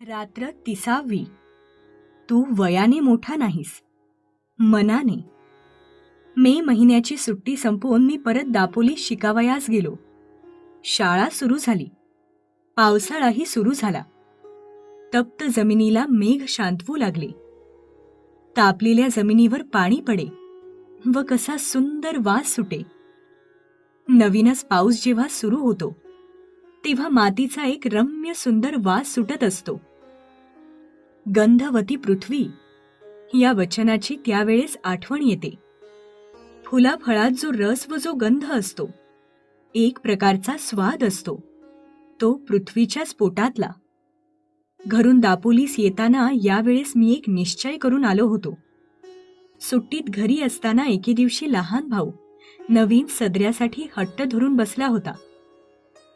रात्र 30वी. तू वयाने मोठा नाहीस, मनाने. मे महिन्याची सुट्टी संपवून मी परत दापोलीत शिकावयास गेलो. शाळा सुरू झाली. पावसाळाही सुरू झाला. तप्त जमिनीला मेघ शांतवू लागले. तापलेल्या जमिनीवर पाणी पडे व कसा सुंदर वास सुटे. नवीनच पाऊस जेव्हा सुरू होतो तेव्हा मातीचा एक रम्य सुंदर वास सुटत असतो. गंधवती पृथ्वी या वचनाची त्यावेळेस आठवण येते. फुलाफळात जो रस व जो गंध असतो, एक प्रकारचा स्वाद असतो, तो पृथ्वीच्याच पोटातला. घरून दापोलीस येताना यावेळेस मी एक निश्चय करून आलो होतो. सुट्टीत घरी असताना एके दिवशी लहान भाऊ नवीन सदऱ्यासाठी हट्ट धरून बसला होता.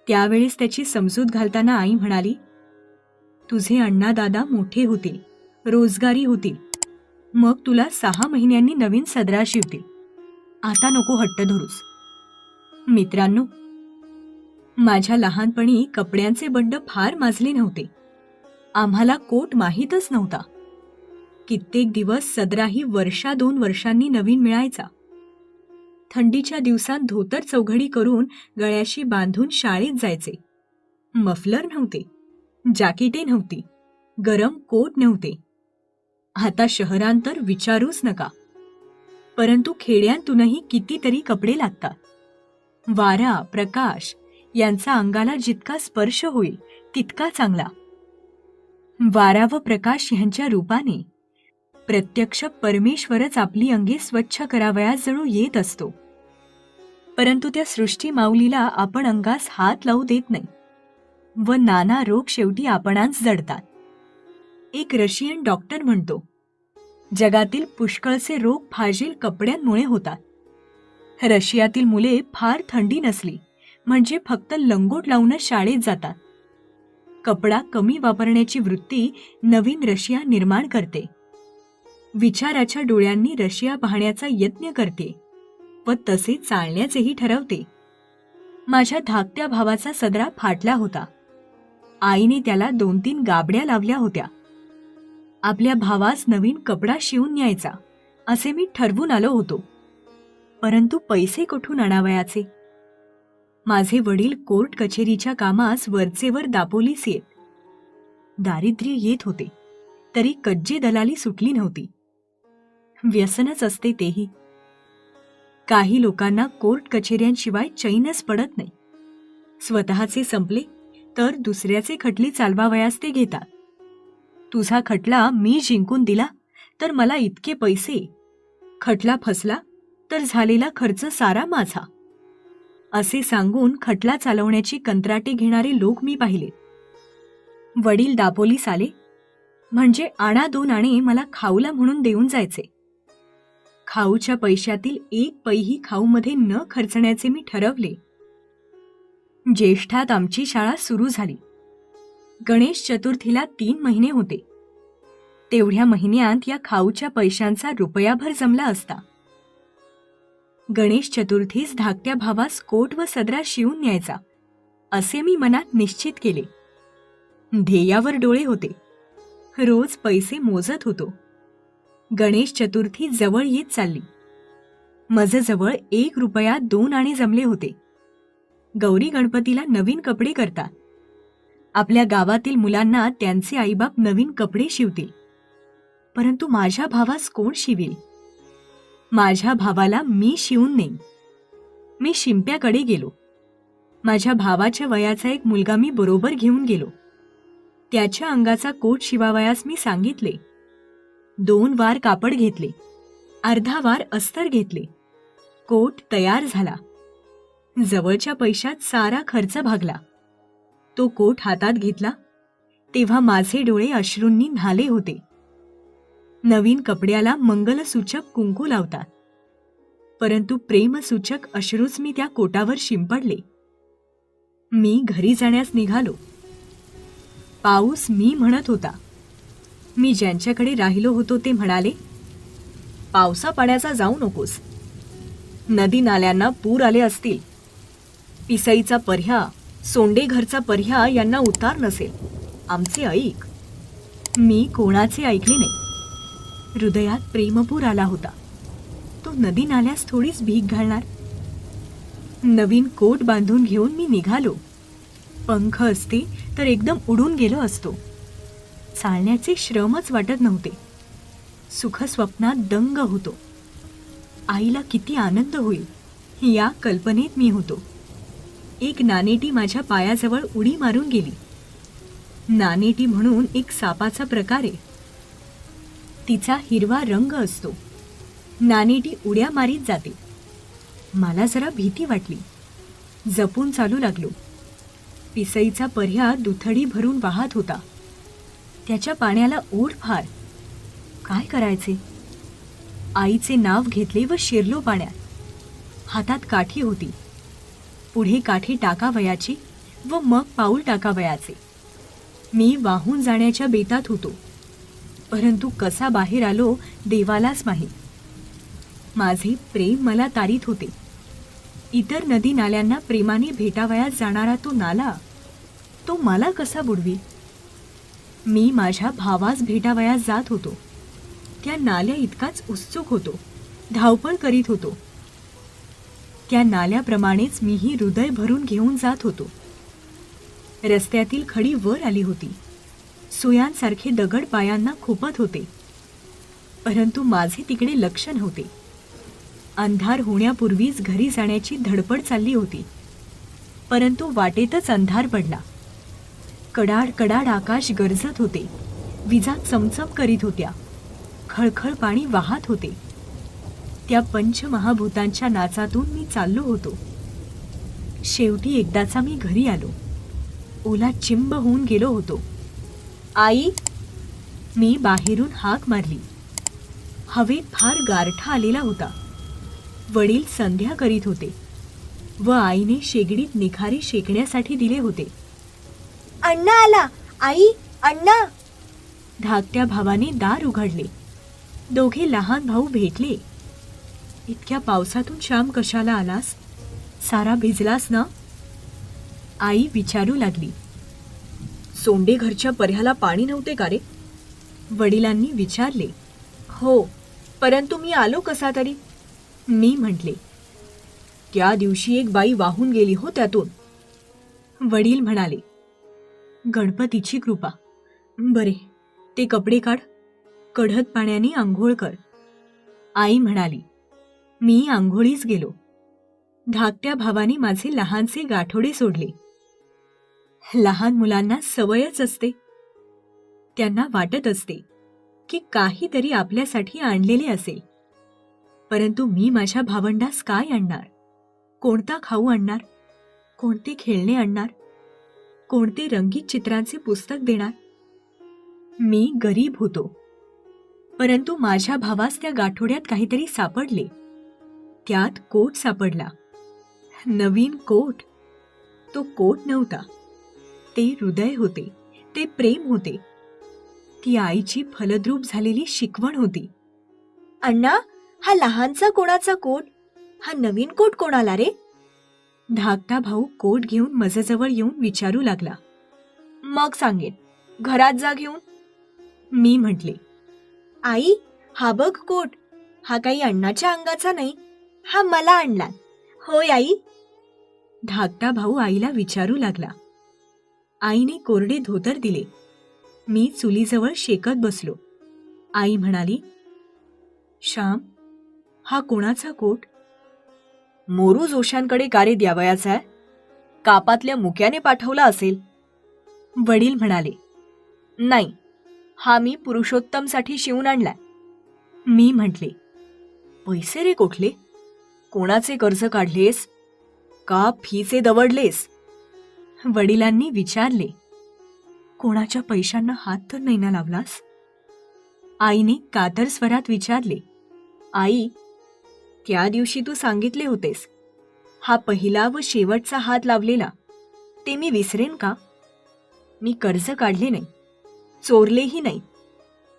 त्यावेळेस त्याची समजूत घालताना आई म्हणाली, तुझे अण्णा दादा मोठे होतील, रोजगारी होतील, मग तुला 6 महिन्यांनी नवीन सदरा शिवतील. आता नको हट्ट धरूस. मित्रांनो, माझ्या लहानपणी कपड्यांचे बंड फार माजले नव्हते. आम्हाला कोट माहीतच नव्हता. कित्येक दिवस सदराही 1-2 वर्षांनी नवीन मिळायचा. थंडीच्या दिवसात धोतर चौघडी करून गळ्याशी बांधून शाळेत जायचे. मफलर नव्हते, जॅकेटे नव्हती, गरम कोट नव्हते. आता शहरांतर विचारूच नका. परंतु खेड्यांतूनही कितीतरी कपडे लागतात. वारा, प्रकाश यांचा अंगाला जितका स्पर्श होईल तितका चांगला. वारा व प्रकाश ह्यांच्या रूपाने प्रत्यक्ष परमेश्वरच आपली अंगे स्वच्छ करावयास जणू येत असतो. परंतु त्या सृष्टी माऊलीला आपण अंगास हात लावू देत नाही व नाना रोग शेवटी आपणांच जडतात. एक रशियन डॉक्टर म्हणतो, जगातील पुष्कळसे रोग फाजील कपड्यांमुळे होतात. रशियातील मुले फार थंडी नसली म्हणजे फक्त लंगोट लावूनच शाळेत जातात. कपडा कमी वापरण्याची वृत्ती नवीन रशिया निर्माण करते. विचाराच्या डोळ्यांनी रशिया पाहण्याचा यत्न करते व तसे चालण्याचेही ठरवते. माझ्या धाकट्या भावाचा सदरा फाटला होता. आईने त्याला 2-3 गाबड्या लावल्या होत्या. आपल्या भावास नवीन कपडा शिवून न्यायचा असे मी ठरवून आलो होतो. परंतु पैसे कुठून आणावयाचे? माझे वडील कोर्ट कचेरीच्या कामास वरचेवर दापोलीस येत. दारिद्र्य येत होते तरी कज्जे दलाली सुटली नव्हती. व्यसनच असते तेही. काही लोकांना कोर्ट कचेऱ्यांशिवाय चैनच पडत नाही. स्वतःचे संपले तर दुसऱ्याचे खटले चालवावयास ते घेतात. तुझा खटला मी जिंकून दिला तर मला इतके पैसे, खटला फसला तर झालेला खर्च सारा माझा, असे सांगून खटला चालवण्याची कंत्राटे घेणारे लोक मी पाहिले. वडील दापोलीस आले म्हणजे 2 आणे मला खाऊला म्हणून देऊन जायचे. खाऊच्या पैशातील 1 पैही खाऊमध्ये न खर्चण्याचे मी ठरवले. ज्येष्ठात आमची शाळा सुरू झाली. गणेश चतुर्थीला 3 महिने होते. तेवढ्या महिन्यात या खाऊच्या पैशांचा रुपयाभर जमला असता. गणेश चतुर्थीस धाकट्या भावास कोट व सदरा शिवून न्यायचा असे मी मनात निश्चित केले. ध्येयावर डोळे होते. रोज पैसे मोजत होतो. गणेश चतुर्थी जवळ येत चालली. मजजवळ 1 रुपयात 2 आणे जमले होते. गौरी गणपतीला नवीन कपडे करतात. आपल्या गावातील मुलांना त्यांचे आईबाप नवीन कपडे शिवतील. परंतु माझ्या भावास कोण शिवील? माझ्या भावाला मी शिवून नेईन. मी शिंप्याकडे गेलो. माझ्या भावाच्या वयाचा एक मुलगा मी बरोबर घेऊन गेलो. त्याच्या अंगाचा कोट शिवावयास मी सांगितले. 2 वार कापड घेतले, अर्धा वार अस्तर घेतले. कोट तयार झाला. जवळच्या पैशात सारा खर्च भागला. तो कोट हातात घेतला तेव्हा माझे डोळे अश्रूंनी न्हाले होते. नवीन कपड्याला मंगलसूचक कुंकू लावतात, परंतु प्रेमसूचक अश्रूच मी त्या कोटावर शिंपडले. मी घरी जाण्यास निघालो. पाऊस मी म्हणत होता. मी ज्यांच्याकडे राहिलो होतो ते म्हणाले, पावसा पाण्याचा जाऊ नकोस. नदी नाल्यांना पूर आले असतील. पिसईचा पर्ह्या, सोंडे घरचा पर्ह्या यांना उतार नसेल. आमचे ऐक. मी कोणाचे ऐकले नाही. हृदयात प्रेमपूर आला होता. तो नदी नाल्यास थोडीच भीक घालणार. नवीन कोट बांधून घेऊन मी निघालो. पंख असते तर एकदम उडून गेलो असतो. चालण्याचे श्रमच वाटत नव्हते. सुखस्वप्नात दंग होतो. आईला किती आनंद होईल या कल्पनेत मी होतो. एक नानेटी माझ्या पायाजवळ उडी मारून गेली. नानेटी म्हणून एक सापाचा प्रकार आहे. तिचा हिरवा रंग असतो. नानेटी उड्या मारीत जाते. मला जरा भीती वाटली. जपून चालू लागलो. पिसईचा पर्या दुथडी भरून वाहत होता. त्याच्या पाण्याला ओढ फार. काय करायचे? आईचे नाव घेतले व शिरलो पाण्यात. हातात काठी होती. पुढे काठी टाकावयाची व मग पाऊल टाकावयाचे. मी वाहून जाण्याच्या बेतात होतो. परंतु कसा बाहेर आलो देवालाच माहीत. माझे प्रेम मला तारीत होते. इतर नदी नाल्यांना प्रेमाने भेटावयास जाणारा तो नाला, तो मला कसा बुडवी? मी माझ्या भावास भेटावयास जात होतो. त्या नाल्या इतकाच उत्सुक होतो. धावपळ करीत होतो. त्या नाल्याप्रमाणेच मीही हृदय भरून घेऊन जात होतो. रस्त्यातील खडी वर आली होती. सुयांसारखे दगड पायांना खुपत होते. परंतु माझे तिकडे लक्ष नव्हते. अंधार होण्यापूर्वीच घरी जाण्याची धडपड चालली होती. परंतु वाटेतच अंधार पडला. कडाड कडाड आकाश गरजत होते. विजा चमचम करीत होत्या. खळखळ पाणी वाहत होते. त्या पंचमहाभूतांच्या नाचातून मी चाललो होतो. शेवटी एकदाचा मी घरी आलो. ओला चिंब होऊन गेलो होतो. आई, मी बाहेरून हाक मारली. हवेत फार गारठा आलेला होता. वडील संध्या करीत होते व आईने शेगडीत निखारे शेकण्यासाठी दिले होते. अण्णा आला. आई, अण्णा. धाकट्या भावाने दार उघडले. दोघे लहान भाऊ भेटले. इतक्या पावसातून श्याम कशाला आलास? सारा भिजलास ना? आई विचारू लागली. सोंडे घरच्या पर्याला पाणी नव्हते का रे? वडिलांनी विचारले. हो, परंतु मी आलो कसा तरी. मी म्हटले. त्या दिवशी एक बाई वाहून गेली हो त्यातून. वडील म्हणाले. गणपतीची कृपा. बरे, ते कपडे काढ. कढत पाण्याने आंघोळ कर. आई म्हणाली. मी आंघोळीस गेलो. धाकट्या भावाने माझे लहानसे गाठोडे सोडले. लहान मुलांना सवयच असते. त्यांना वाटत असते की काहीतरी आपल्यासाठी आणलेले असेल. परंतु मी माझ्या भावंडास काय आणणार? कोणता खाऊ आणणार? कोणते खेळणे आणणार? कोणते रंगीत चित्रांचे पुस्तक देणार? मी गरीब होतो. परंतु माझ्या भावास त्या गाठोड्यात काहीतरी सापडले. त्यात कोट सापडला. नवीन कोट. तो कोट नव्हता. ते हृदय होते. ते प्रेम होते. ती आईची फलद्रूप झालेली शिकवण होती. अण्णा, हा लहानसा कोणाचा कोट? हा नवीन कोट कोणाला रे? धाकटा भाऊ कोट घेऊन मजजवळ येऊन विचारू लागला. मग सांगेन. घरात जा घेऊन. मी म्हटले. आई, हा बघ कोट. हा काही अण्णाच्या अंगाचा नाही. हा मला आणला. होय आई? धाकटा भाऊ आईला विचारू लागला. आईने कोरडे धोतर दिले. मी चुलीजवळ शेकत बसलो. आई म्हणाली. श्याम, हा कोणाचा कोट? मोरू जोशांकडे का रे द्यावयाचा आहे? कापातल्या मुक्याने पाठवला असेल. वडील म्हणाले. नाही, हा मी पुरुषोत्तमसाठी शिवून आणलाय. मी म्हटले. पैसे रे कुठले? कोणाचे कर्ज काढलेस? का फीचे दवडलेस? वडिलांनी विचारले. कोणाच्या पैशांना हात तर नाही ना लावलास? आईने कातर स्वरात विचारले. आई, त्या दिवशी तू सांगितले होतेस, हा पहिला व शेवटचा हात लावलेला. ते मी विसरेन का? मी कर्ज काढले नाही, चोरलेही नाही,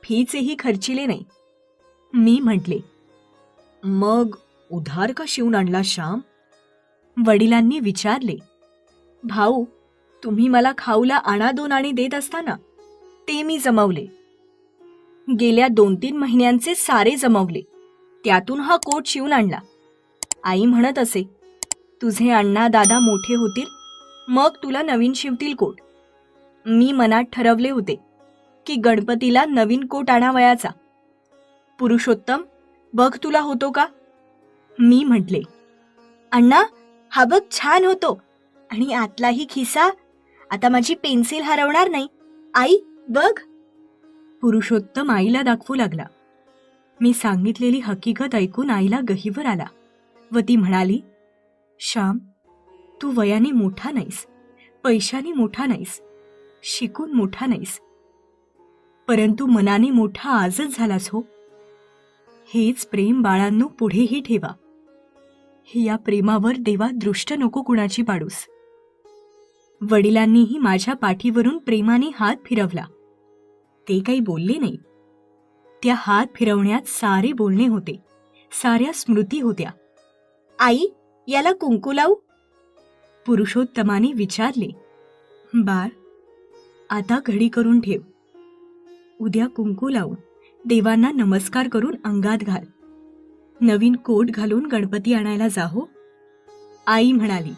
फीचेही खर्चिले नाही. मी म्हटले. मग उधार का शिवून आणला श्याम? वडिलांनी विचारले. भाऊ, तुम्ही मला खाऊला आणा 2 आणे देत असताना ते मी जमवले. गेल्या 2-3 महिन्यांचे सारे जमवले, त्यातून हा कोट शिवून आणला. आई म्हणत असे, तुझे अण्णा दादा मोठे होतील मग तुला नवीन शिवतील कोट. मी मनात ठरवले होते की गणपतीला नवीन कोट आणावयाचा. पुरुषोत्तम, बघ तुला होतो का? मी म्हटले, अण्णा हा बघ छान होतो, आणि आतलाही खिसा. आता माझी पेन्सिल हरवणार नाही. आई बघ. पुरुषोत्तम आईला दाखवू लागला. मी सांगितलेली हकीकत ऐकून आईला गहिवर आला व ती म्हणाली, श्याम, तू वयाने मोठा नाहीस, पैशाने मोठा नाहीस, शिकून मोठा नाहीस, परंतु मनाने मोठा आजच झालास हो. हेच प्रेम बाळांनो पुढेही ठेवा. या प्रेमावर देवा दृष्ट नको कुणाची पाडूस. वडिलांनीही माझ्या पाठीवरून प्रेमाने हात फिरवला. ते काही बोलले नाही. त्या हात फिरवण्यात सारे बोलणे होते, साऱ्या स्मृती होत्या. आई, याला कुंकू लावू? पुरुषोत्तमाने विचारले. बाळ, आता घडी करून ठेव. उद्या कुंकू लावून देवांना नमस्कार करून अंगात घाल. नवीन कोट घालून गणपती आणायला जा हो. आई म्हणाली.